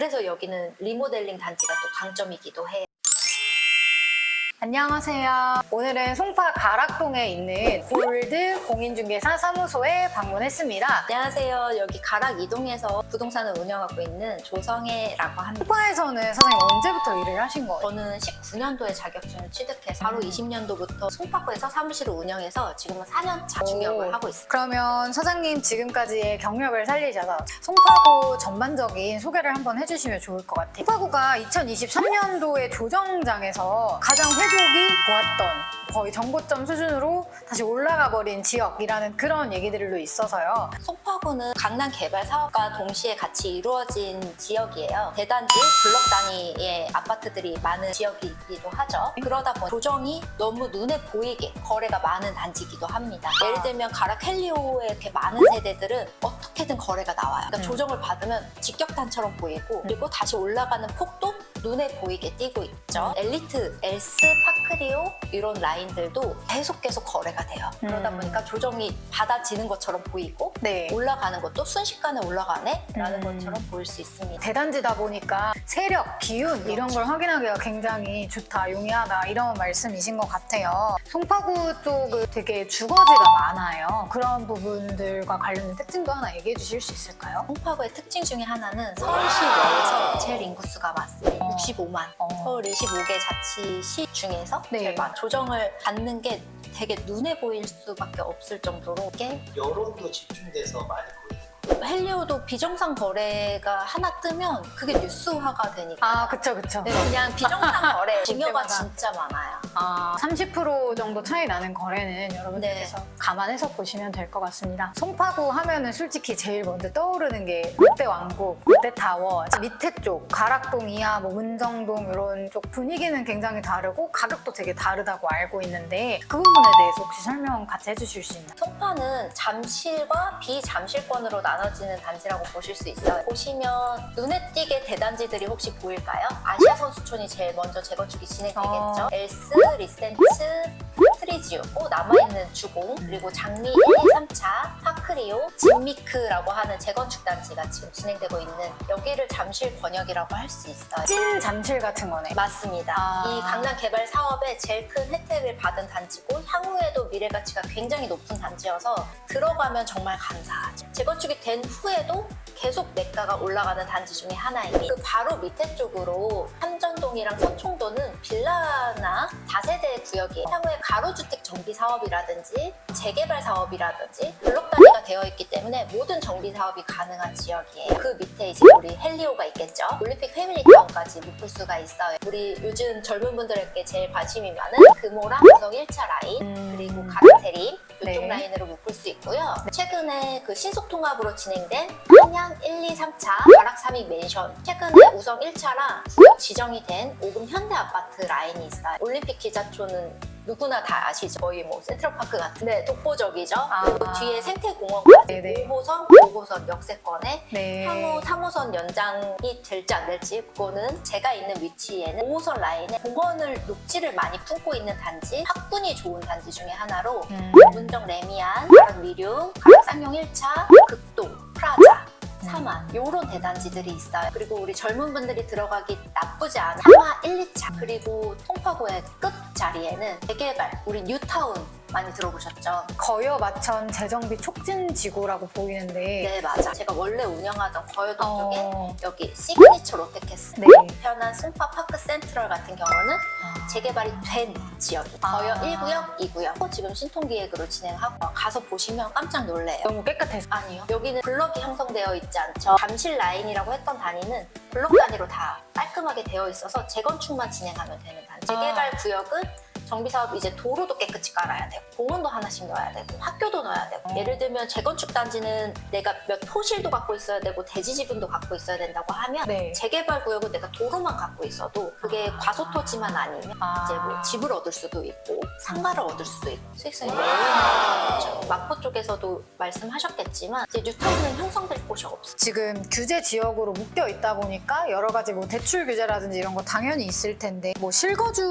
그래서 여기는 리모델링 단지가 또 강점이기도 해요. 안녕하세요. 오늘은 송파 가락동에 있는 골드 공인중개사 사무소에 방문했습니다. 안녕하세요. 여기 가락 2동에서 부동산을 운영하고 있는 조성혜라고 합니다. 송파에서는 사장님 언제부터 일을 하신 거예요? 저는 19년도에 자격증을 취득해서 바로 20년도부터 송파구에서 사무실을 운영해서 지금은 4년차 중역을 하고 있습니다. 그러면 사장님 지금까지의 경력을 살리셔서 송파구 전반적인 소개를 한번 해주시면 좋을 것 같아요. 송파구가 2023년도에 조정장에서 가장 회복이 좋았던 거의 정고점 수준으로 다시 올라가 버린 지역이라는 그런 얘기들도 있어서요. 송파구는 강남 개발 사업과 동시에 같이 이루어진 지역이에요. 대단지, 블록 단위의 아파트들이 많은 지역이기도 하죠. 그러다 보니 조정이 너무 눈에 보이게 거래가 많은 단지이기도 합니다. 예를 들면 가락 헬리오의 이렇게 많은 세대들은 어떻게든 거래가 나와요. 그러니까 조정을 받으면 직격탄처럼 보이고 그리고 다시 올라가는 폭도 눈에 보이게 띄고 있죠. 엘리트, 엘스, 파크리오 이런 라인들도 계속 거래가 돼요. 그러다 보니까 조정이 받아지는 것처럼 보이고 네. 올라가는 것도 순식간에 올라가네? 라는 것처럼 보일 수 있습니다. 대단지다 보니까 세력, 기운 이런 걸 확인하기가 굉장히 좋다, 용이하다 이런 말씀이신 것 같아요. 송파구 쪽은 되게 주거지가 많아요. 그런 부분들과 관련된 특징도 하나 얘기해 주실 수 있을까요? 송파구의 특징 중에 하나는 서울시 내에서 제일 인구수가 많습니다. 65만. 서울 25개 자치시 중에서 네. 제일 조정을 받는 게 되게 눈에 보일 수밖에 없을 정도로 이게 여론도 집중돼서 많이 보이는 헬리오도 비정상 거래가 하나 뜨면 그게 뉴스화가 되니까 아, 그쵸. 네, 그냥 비정상 거래 증여가 때마다. 진짜 많아요. 30% 정도 차이 나는 거래는 여러분들께서 감안해서 보시면 될 것 같습니다. 송파구 하면은 솔직히 제일 먼저 떠오르는 게 롯데왕국, 롯데타워, 밑에 쪽 가락동 이하, 문정동 이런 쪽 분위기는 굉장히 다르고 가격도 되게 다르다고 알고 있는데 그 부분에 대해서 혹시 설명 같이 해주실 수 있나요? 송파는 잠실과 비잠실권으로 나눠지는 단지라고 보실 수 있어요. 보시면 눈에 띄게 대단지들이 혹시 보일까요? 아시아 선수촌이 제일 먼저 재건축이 진행되겠죠. 엘스, 리센츠, 트리지오, 남아있는 주공, 그리고 장미 1, 2, 3차, 파크리오, 진미크라고 하는 재건축 단지가 지금 진행되고 있는 여기를 잠실 권역이라고 할 수 있어요. 찐 잠실 같은 거네. 맞습니다. 이 강남 개발 사업에 제일 큰 혜택을 받은 단지고 향후에도 미래 가치가 굉장히 높은 단지여서 들어가면 정말 감사하죠. 재건축이 된 후에도 계속 매가가 올라가는 단지 중에 하나입니다. 그 바로 밑에 쪽으로 삼전동이랑 서총도는 빌라나 다세대 구역이에요. 향후에 가로주택 정비 사업이라든지 재개발 사업이라든지 블록 단위가 되어 있기 때문에 모든 정비 사업이 가능한 지역이에요. 그 밑에 이제 우리 헬리오가 있겠죠. 올림픽 패밀리타운까지 묶을 수가 있어요. 우리 요즘 젊은 분들에게 제일 관심이 많은 금호랑 우성 1차 라인 그리고 가락테림 이쪽 네. 라인으로 묶을 수 있고요. 최근에 그 신속통합으로 진행된 한양 1, 2, 3차 가락 3위 맨션 최근에 우성 1차랑 구역 지정이 된 5금 현대 아파트 라인이 있어요. 올림픽 기자촌은 누구나 다 아시죠? 거의 센트럴파크 같은데 독보적이죠? 그리고 뒤에 생태공원까지 네네. 5호선, 5호선 역세권에 네. 향후 3호선 연장이 될지 안 될지 그거는 제가 있는 위치에는 5호선 라인에 공원을 녹지를 많이 품고 있는 단지 학군이 좋은 단지 중에 하나로 문정 레미안, 가락 미룡, 가락 쌍용 1차, 극동, 프라자 사만 이런 대단지들이 있어요. 그리고 우리 젊은 분들이 들어가기 나쁘지 않은 사마 1, 2차 그리고 송파구의 끝 자리에는 재개발 우리 뉴타운 많이 들어보셨죠? 거여 마천 재정비 촉진 지구라고 보이는데 네 맞아. 제가 원래 운영하던 거여동 쪽에 어. 여기 시그니처 롯데캐슬 네. 편한 송파 파크 센트럴 같은 경우는 재개발이 된 지역이 거여 1구역, 2구역 지금 신통기획으로 진행하고 가서 보시면 깜짝 놀래요. 너무 깨끗해서 아니요. 여기는 블럭이 형성되어 있지 않죠. 잠실 라인이라고 했던 단위는 블럭 단위로 다 깔끔하게 되어 있어서 재건축만 진행하면 되는 단지. 재개발 구역은 정비사업 이제 도로도 깨끗이 깔아야 되고 공원도 하나씩 넣어야 되고 학교도 넣어야 되고 예를 들면 재건축 단지는 내가 몇 호실도 갖고 있어야 되고 대지 지분도 갖고 있어야 된다고 하면 네. 재개발 구역은 내가 도로만 갖고 있어도 그게 과소토지만 아니면 이제 뭐 집을 얻을 수도 있고 상가를 얻을 수도 있고 수익성이 매우 높죠. 마포 쪽에서도 말씀하셨겠지만 이제 뉴타운은 형성될 곳이 없어요. 지금 규제 지역으로 묶여 있다 보니까 여러 가지 뭐 대출 규제라든지 이런 거 당연히 있을 텐데 뭐 실거주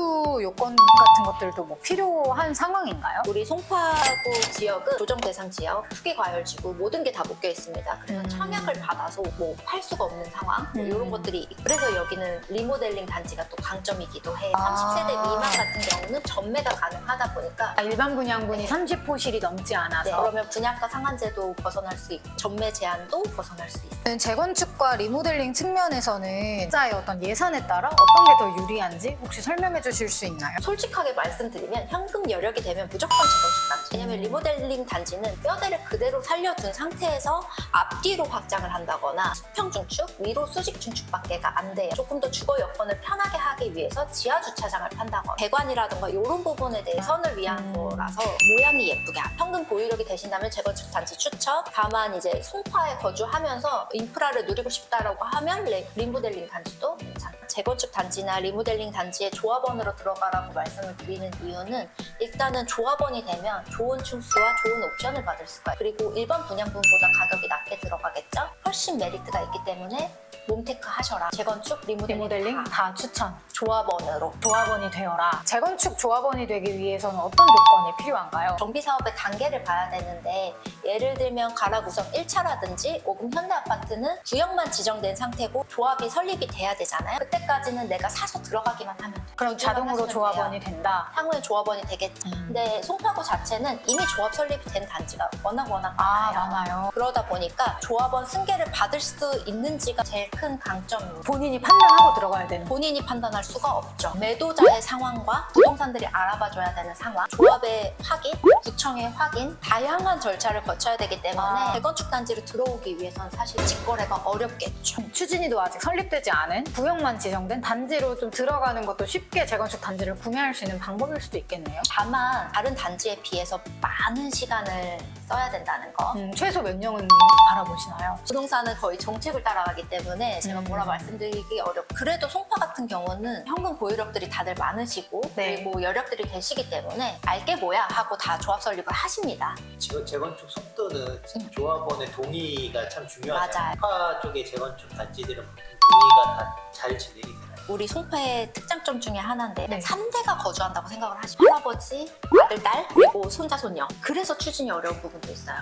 요건 같은 같은 것들도 뭐 필요한 상황인가요? 우리 송파구 지역은 조정 대상 지역, 투기 과열지구 모든 게 다 묶여 있습니다. 그래서 청약을 받아서 뭐 팔 수가 없는 상황 이런 것들이 그래서 여기는 리모델링 단지가 또 강점이기도 해. 30세대 미만 같은 경우는 전매가 가능하다 보니까 일반 분양분이 30호실이 넘지 않아서 네, 그러면 분양가 상한제도 벗어날 수 있고 전매 제한도 벗어날 수 있어요. 재건축과 리모델링 측면에서는 각자의 어떤 예산에 따라 어떤 게 더 유리한지 혹시 설명해 주실 수 있나요? 솔직하게 말씀드리면 현금 여력이 되면 무조건 재건축 단지. 왜냐면 리모델링 단지는 뼈대를 그대로 살려둔 상태에서 앞뒤로 확장을 한다거나 수평 중축, 위로 수직 중축밖에가 안 돼요. 조금 더 주거 여건을 편하게 하기 위해서 지하 주차장을 판다거나 배관이라든가 이런 부분에 대해 선을 위한 거라서 모양이 예쁘게 현금 보유력이 되신다면 재건축 단지 추천. 다만 이제 송파에 거주하면서 인프라를 누리고 싶다라고 하면 리모델링 단지도 괜찮아요. 재건축 단지나 리모델링 단지에 조합원으로 들어가라고 말씀을 드리는 이유는 일단은 조합원이 되면 좋은 층수와 좋은 옵션을 받을 수가 있어요. 그리고 일반 분양분보다 가격이 낮게 들어가겠죠? 훨씬 메리트가 있기 때문에 몸테크 하셔라. 재건축, 리모델링 다 추천. 조합원으로. 조합원이 되어라. 재건축 조합원이 되기 위해서는 어떤 조건이 필요한가요? 정비사업의 단계를 봐야 되는데 예를 들면 가락우선 1차라든지 5금 현대아파트는 구역만 지정된 상태고 조합이 설립이 돼야 되잖아요. 그때까지는 내가 사서 들어가기만 하면 돼요. 그럼 자동으로 하시면 조합원이 돼요. 된다. 향후에 조합원이 되겠죠. 근데 송파구 자체는 이미 조합 설립이 된 단지가 워낙 많아요. 많아요. 그러다 보니까 조합원 승계를 받을 수 있는지가 제일 큰 강점입니다. 본인이 판단하고 들어가야 되는. 본인이 판단할 수가 없죠. 매도자의 상황과 부동산들이 알아봐줘야 되는 상황, 조합의 확인, 구청의 확인, 다양한 절차를 거쳐야 되기 때문에 재건축 단지로 들어오기 위해서는 사실 직거래가 어렵겠죠. 추진위도 아직 설립되지 않은 구역만 지정된 단지로 좀 들어가는 것도 쉽게 재건축 단지를 구매할 수 있는 방법일 수도 있겠네요. 다만 다른 단지에 비해서 많은 시간을 써야 된다는 거. 최소 몇 년은 알아보시나요? 부동산은 거의 정책을 따라가기 때문에 제가 뭐라 말씀드리기 어렵고 그래도 송파 같은 경우는 현금 보유력들이 다들 많으시고 네. 그리고 여력들이 되시기 때문에 알게 뭐야 하고 다 조합 설립을 하십니다. 지금 재건축 속도는 조합원의 동의가 참 중요하잖아요. 송파 쪽의 재건축 단지들은 보통 동의가 다 잘 진행이 되나요? 우리 송파의 특장점 중에 하나인데 네. 3대가 거주한다고 생각을 하시면 할아버지, 아들, 딸, 그리고 손자, 손녀. 그래서 추진이 어려운 부분도 있어요.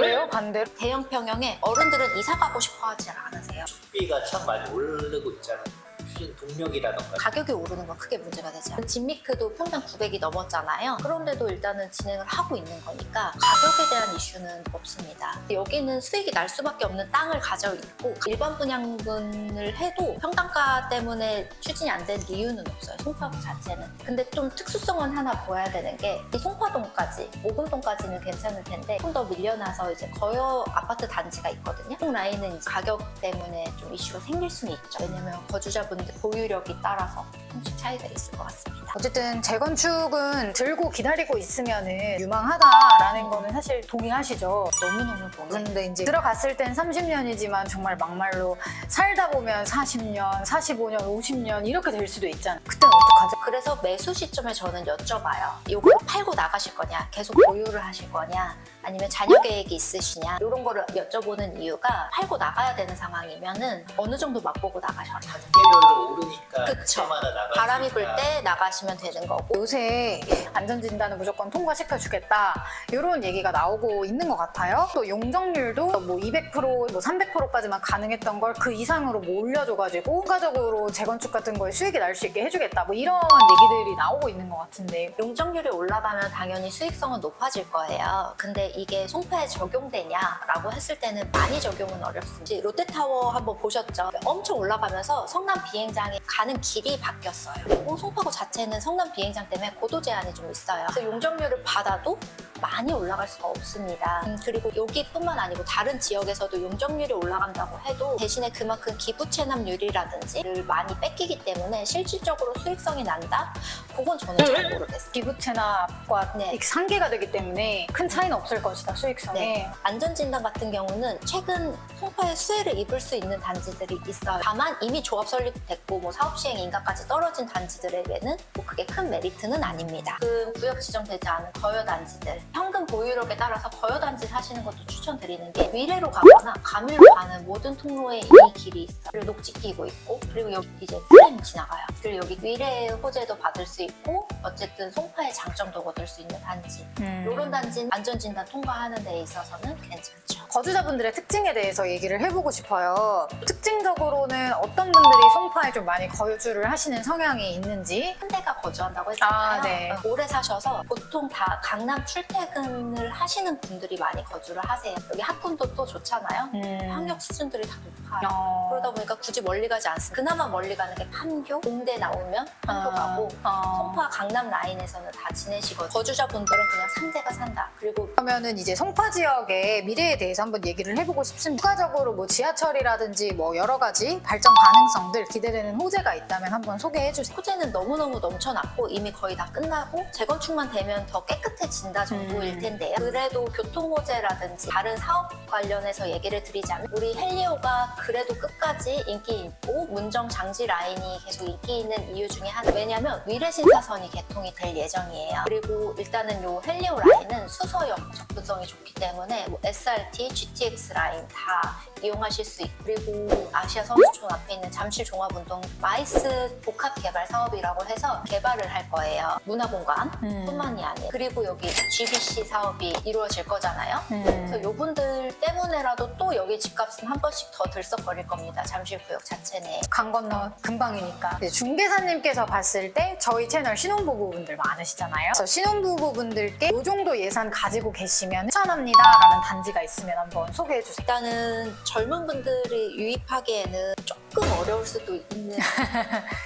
왜요? 반대로? 대형 평형에 어른들은 이사 가고 싶어 하지 않으세요. 숙비가 참 많이 오르고 있잖아요. 추진 동력이라던가. 가격이 오르는 건 크게 문제가 되지 않아요. 진미크도 평당 900이 넘었잖아요. 그런데도 일단은 진행을 하고 있는 거니까 가격에 대한 이슈는 없습니다. 여기는 수익이 날 수밖에 없는 땅을 가져 있고 일반 분양분을 해도 평당가 때문에 추진이 안 된 이유는 없어요. 송파구 자체는. 근데 좀 특수성은 하나 보여야 되는 게 이 송파동까지, 오금동까지는 괜찮을 텐데 좀 더 밀려나서 이제 거여 아파트 단지가 있거든요. 이 라인은 이제 가격 때문에 좀 이슈가 생길 수는 있죠. 왜냐면 거주자분들 보유력이 따라서 조금씩 차이가 있을 것 같습니다. 어쨌든 재건축은 들고 기다리고 있으면은 유망하다라는 거는 사실 동의하시죠? 너무너무 동의. 근데 이제 들어갔을 땐 30년이지만 정말 막말로 살다 보면 40년, 45년, 50년 이렇게 될 수도 있잖아요. 그때는 어떡하죠? 그래서 매수 시점에 저는 여쭤봐요. 이거 팔고 나가실 거냐? 계속 보유를 하실 거냐? 아니면 자녀 계획이 있으시냐? 이런 거를 여쭤보는 이유가 팔고 나가야 되는 상황이면은 어느 정도 맛보고 나가셔라. 단계별로 오르니까 그쵸. 그때마다 나갈 바람이 수 불 있다. 때 나가시면 되는 거고. 요새 안전진단은 무조건 통과시켜주겠다 이런 얘기가 나오고 있는 것 같아요. 또 용적률도 뭐 200%, 뭐 300%까지만 가능했던 걸 그 이상으로 뭐 올려줘가지고 추가적으로 재건축 같은 거에 수익이 날 수 있게 해주겠다 뭐 이런 얘기들이 나오고 있는 것 같은데 용적률이 올라가면 당연히 수익성은 높아질 거예요. 근데 이게 송파에 적용되냐라고 했을 때는 많이 적용은 어렵습니다. 롯데타워 한번 보셨죠? 엄청 올라가면서 성남 비행장에 가는 길이 바뀌었어요. 그리고 송파구 자체는 성남 비행장 때문에 고도 제한이 좀 있어요. 그래서 용적률을 받아도 많이 올라갈 수가 없습니다. 그리고 여기뿐만 아니고 다른 지역에서도 용적률이 올라간다고 해도 대신에 그만큼 기부 체납률이라든지를 많이 뺏기기 때문에 실질적으로 수익성이 난다? 그건 저는 잘 모르겠어요. 기부 체납과 네. 상계가 되기 때문에 큰 차이는 없을 것이다 수익성에. 네. 안전진단 같은 경우는 최근 송파에 수혜를 입을 수 있는 단지들이 있어요. 다만 이미 조합 설립됐고 뭐 사업 시행 인가까지 떨어진 단지들에게는 뭐 그게 큰 메리트는 아닙니다. 그 구역 지정되지 않은 거여 단지들 현금 보유력에 따라서 거여단지 사시는 것도 추천드리는 게 위례로 가거나 가밀로 가는 모든 통로에 이미 길이 있어요. 그리고 녹지 끼고 있고, 그리고 여기 이제 트램 지나가요. 그리고 여기 위례 호재도 받을 수 있고, 어쨌든 송파의 장점도 얻을 수 있는 단지. 이런 단지는 안전진단 통과하는 데 있어서는 괜찮죠. 거주자분들의 특징에 대해서 얘기를 해보고 싶어요. 특징적으로는 어떤 분들이 송파에 좀 많이 거주를 하시는 성향이 있는지. 현대가 거주한다고 했잖아요. 네. 오래 사셔서 보통 다 강남 출퇴근을 하시는 분들이 많이 거주를 하세요. 여기 학군도 또 좋잖아요. 학력 수준들이 다 높아요. 그러다 보니까 굳이 멀리 가지 않습니다. 그나마 멀리 가는 게 판교, 공대 나오면 판교 가고 송파 강남 라인에서는 다 지내시거든요. 거주자분들은 그냥 3대가 산다. 그리고 그러면은 이제 송파 지역의 미래에 대해서 한번 얘기를 해보고 싶습니다. 추가적으로 뭐 지하철이라든지 뭐 여러 가지 발전 가능성들 기대되는 호재가 있다면 한번 소개해주세요. 호재는 너무너무 넘쳐났고 이미 거의 다 끝나고 재건축만 되면 더 깨끗해진다 정도일 텐데요. 그래도 교통 호재라든지 다른 사업 관련해서 얘기를 드리자면 우리 헬리오가 그래도 끝까지 인기 있고 문정 장지 라인이 계속 인기 있는 이유 중에 하나. 왜냐면 위례 신사선이 개통이 될 예정이에요. 그리고 일단은 요 헬리오 라인은 수서역 접근성이 좋기 때문에 뭐 SRT, GTX 라인 다 이용하실 수 있고, 그리고 아시아 선수촌 앞에 있는 잠실 종합운동 마이스 복합 개발 사업이라고 해서 개발을 할 거예요. 문화공간 뿐만이 아니에요. 그리고 여기 GBC 사업이 이루어질 거잖아요. 그래서 이분들 때문에라도 또 여기 집값은 한 번씩 더 들썩거릴 겁니다. 잠실구역 자체 내에. 강 건너 금방이니까. 이제 중개사님께서 봤을 때 저희 채널 신혼부부분들 많으시잖아요. 그래서 신혼부부분들께 이 정도 예산 가지고 계시면 추천합니다 라는 단지가 있으면 한번 소개해주세요. 일단은 젊은 분들이 유입하기에는 조금 어려울 수도 있는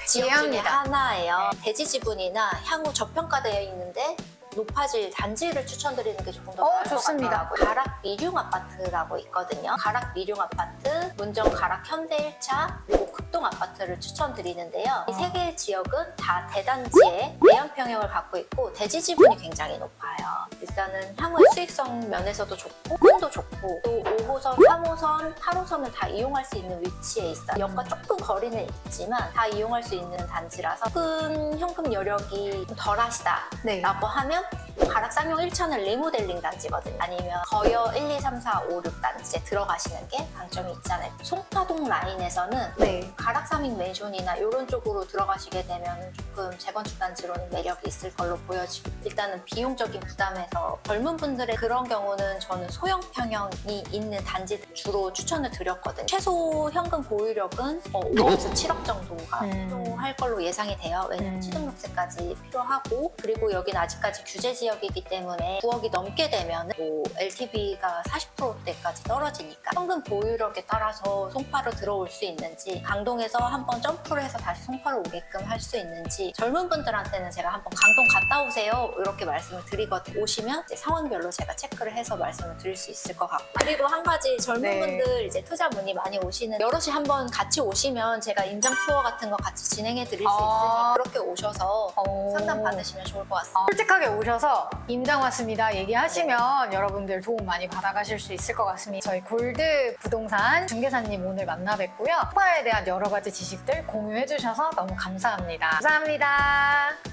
지역 중에 이해합니다. 하나예요. 대지 지분이나 향후 저평가되어 있는데 높아질 단지를 추천드리는 게 조금 더 나을 것 좋습니다. 같더라고요. 가락 미룡 아파트라고 있거든요. 가락 미룡 아파트, 문정 가락 현대 1차, 그리고 극동 아파트를 추천드리는데요. 이 세 개의 지역은 다 대단지의 내연 평형을 갖고 있고 대지 지분이 굉장히 높아요. 일단은 향후의 수익성 면에서도 좋고 흥도 좋고 또 5호선, 3호선, 8호선을 다 이용할 수 있는 위치에 있어요. 역과 조금 거리는 있지만 다 이용할 수 있는 단지라서 큰 현금 여력이 좀 덜하시다 네. 라고 하면 가락 쌍용 1차는 리모델링 단지거든요. 아니면 거여 1, 2, 3, 4, 5, 6 단지에 들어가시는 게 강점이 있잖아요. 송파동 라인에서는 네. 가락 사밍 맨션이나 이런 쪽으로 들어가시게 되면 조금 재건축 단지로는 매력이 있을 걸로 보여지고, 일단은 비용적인 부담에서 젊은 분들의 그런 경우는 저는 소형 평형이 있는 단지들 주로 추천을 드렸거든요. 최소 현금 보유력은 5억에서 7억 정도가 필요할 걸로 예상이 돼요. 왜냐면 취등록세까지 필요하고, 그리고 여기는 아직까지 규제 지역이기 때문에 9억이 넘게 되면 뭐 LTV가 40%대까지 떨어지니까 현금 보유력에 따라서 송파로 들어올 수 있는지, 강동에서 한번 점프를 해서 다시 송파로 오게끔 할 수 있는지, 젊은 분들한테는 제가 한번 강동 갔다 오세요 이렇게 말씀을 드리거든요. 오시면 이제 상황별로 제가 체크를 해서 말씀을 드릴 수 있을 것 같고, 그리고 한 가지 젊은 네. 분들 이제 투자 문의 많이 오시는, 여럿이 한번 같이 오시면 제가 임장 투어 같은 거 같이 진행해 드릴 수 있으니 그렇게 오셔서 상담 받으시면 좋을 것 같습니다. 솔직하게 오셔서 임장 왔습니다 얘기하시면 여러분들 도움 많이 받아가실 수 있을 것 같습니다. 저희 골드 부동산 중개사님 오늘 만나 뵙고요. 송파에 대한 여러 가지 지식들 공유해 주셔서 너무 감사합니다. 감사합니다.